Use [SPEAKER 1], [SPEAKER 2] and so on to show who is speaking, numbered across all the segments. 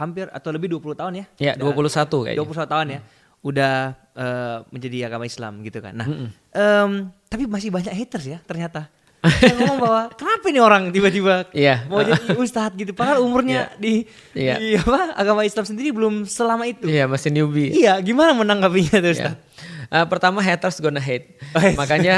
[SPEAKER 1] hampir atau lebih 20 tahun ya.
[SPEAKER 2] Ya, 21 kayaknya.
[SPEAKER 1] 21 tahun ya. Udah menjadi agama Islam gitu kan. Nah, tapi masih banyak haters ya ternyata. Saya ngomong bahwa kenapa ini orang tiba-tiba mau jadi ustadz gitu, padahal umurnya di agama Islam sendiri belum selama itu.
[SPEAKER 2] Iya, masih newbie.
[SPEAKER 1] Iya, gimana menanggapinya tuh Ustaz?
[SPEAKER 2] Pertama, haters gonna hate. Makanya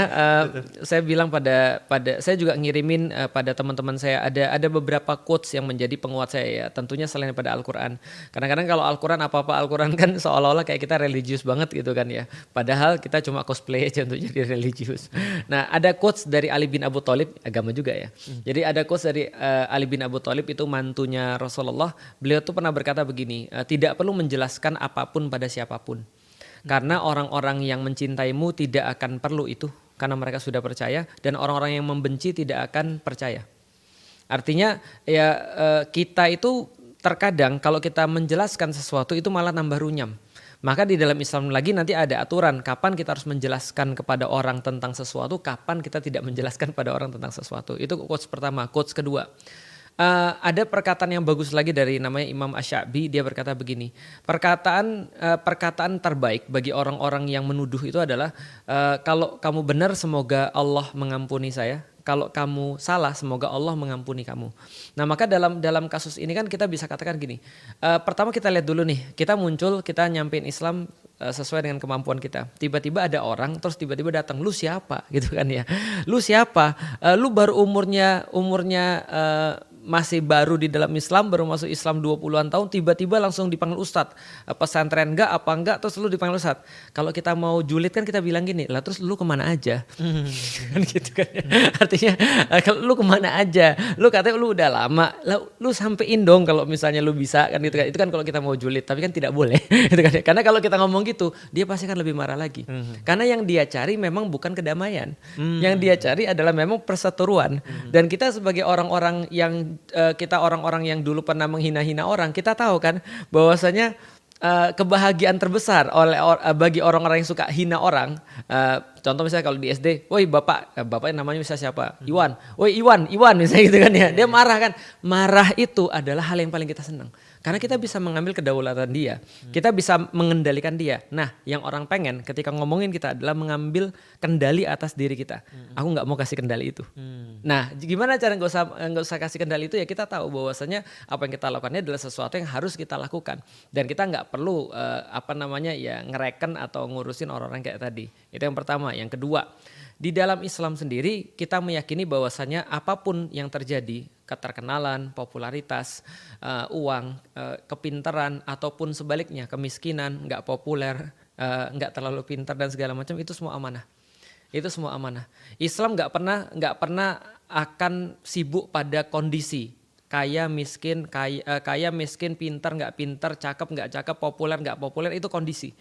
[SPEAKER 2] saya bilang pada saya juga ngirimin pada teman-teman saya, ada beberapa quotes yang menjadi penguat saya ya. Tentunya selain pada Al-Quran. Kadang-kadang kalau Al-Quran apa-apa Al-Quran kan seolah-olah kayak kita religius banget gitu kan ya. Padahal kita cuma cosplay aja untuk jadi religius. Nah, ada quotes dari Ali bin Abu Thalib, agama juga ya. Jadi ada quotes dari Ali bin Abu Thalib, itu mantunya Rasulullah. Beliau tuh pernah berkata begini, tidak perlu menjelaskan apapun pada siapapun. Karena orang-orang yang mencintaimu tidak akan perlu itu, karena mereka sudah percaya, dan orang-orang yang membenci tidak akan percaya. Artinya ya kita itu terkadang kalau kita menjelaskan sesuatu itu malah nambah runyam. Maka di dalam Islam lagi nanti ada aturan kapan kita harus menjelaskan kepada orang tentang sesuatu, kapan kita tidak menjelaskan pada orang tentang sesuatu. Itu quotes pertama. Quotes kedua, ada perkataan yang bagus lagi dari namanya Imam Asy-Sya'bi. Dia berkata begini, perkataan terbaik bagi orang-orang yang menuduh itu adalah kalau kamu benar semoga Allah mengampuni saya, kalau kamu salah semoga Allah mengampuni kamu. Nah, maka dalam kasus ini kan kita bisa katakan gini, pertama kita lihat dulu nih, kita muncul, kita nyampein Islam sesuai dengan kemampuan kita. Tiba-tiba ada orang terus tiba-tiba datang, lu siapa gitu kan ya, lu siapa, lu baru umurnya masih baru di dalam Islam, baru masuk Islam 20-an tahun, tiba-tiba langsung dipanggil ustadz. Pesantren enggak, apa enggak, terus lu dipanggil ustadz. Kalau kita mau julid kan kita bilang gini, lah terus lu kemana aja? Kan gitu kan. Artinya kalau lu kemana aja? Lu katanya lu udah lama, lu sampein dong kalau misalnya lu bisa kan gitu kan. Itu kan kalau kita mau julid, tapi kan tidak boleh. Gitu kan. Karena kalau kita ngomong gitu, dia pasti kan lebih marah lagi. Karena yang dia cari memang bukan kedamaian. Yang dia cari adalah memang perseteruan. Dan kita sebagai orang-orang yang orang-orang yang dulu pernah menghina-hina orang, kita tahu kan bahwasanya kebahagiaan terbesar bagi orang-orang yang suka hina orang. Contoh misalnya kalau di SD, woi bapaknya namanya misalnya siapa? Iwan. Woi Iwan misalnya gitu kan ya. Dia marah kan. Marah itu adalah hal yang paling kita senang. Karena kita bisa mengambil kedaulatan dia. Kita bisa mengendalikan dia. Nah, yang orang pengen ketika ngomongin kita adalah mengambil kendali atas diri kita. Aku nggak mau kasih kendali itu. Nah, gimana cara nggak usah kasih kendali itu ya, kita tahu bahwasanya apa yang kita lakukannya adalah sesuatu yang harus kita lakukan. Dan kita nggak perlu ngereken atau ngurusin orang-orang kayak tadi. Itu yang pertama. Yang kedua, di dalam Islam sendiri kita meyakini bahwasanya apapun yang terjadi, keterkenalan, popularitas, uang, kepintaran, ataupun sebaliknya kemiskinan, nggak populer, nggak terlalu pintar dan segala macam, itu semua amanah. Itu semua amanah. Islam nggak pernah akan sibuk pada kondisi kaya miskin, pintar nggak pintar, cakep nggak cakep, populer nggak populer, itu kondisi.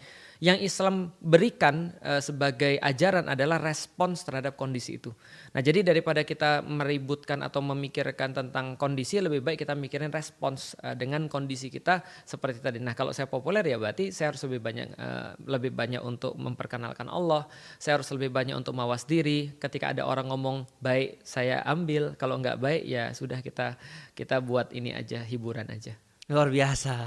[SPEAKER 2] Yang Islam berikan sebagai ajaran adalah respons terhadap kondisi itu. Nah, jadi daripada kita meributkan atau memikirkan tentang kondisi, lebih baik kita mikirin respons dengan kondisi kita seperti tadi. Nah, kalau saya populer ya berarti saya harus lebih banyak untuk memperkenalkan Allah. Saya harus lebih banyak untuk mawas diri. Ketika ada orang ngomong baik, saya ambil. Kalau nggak baik ya sudah, kita buat ini aja, hiburan aja.
[SPEAKER 1] Luar biasa.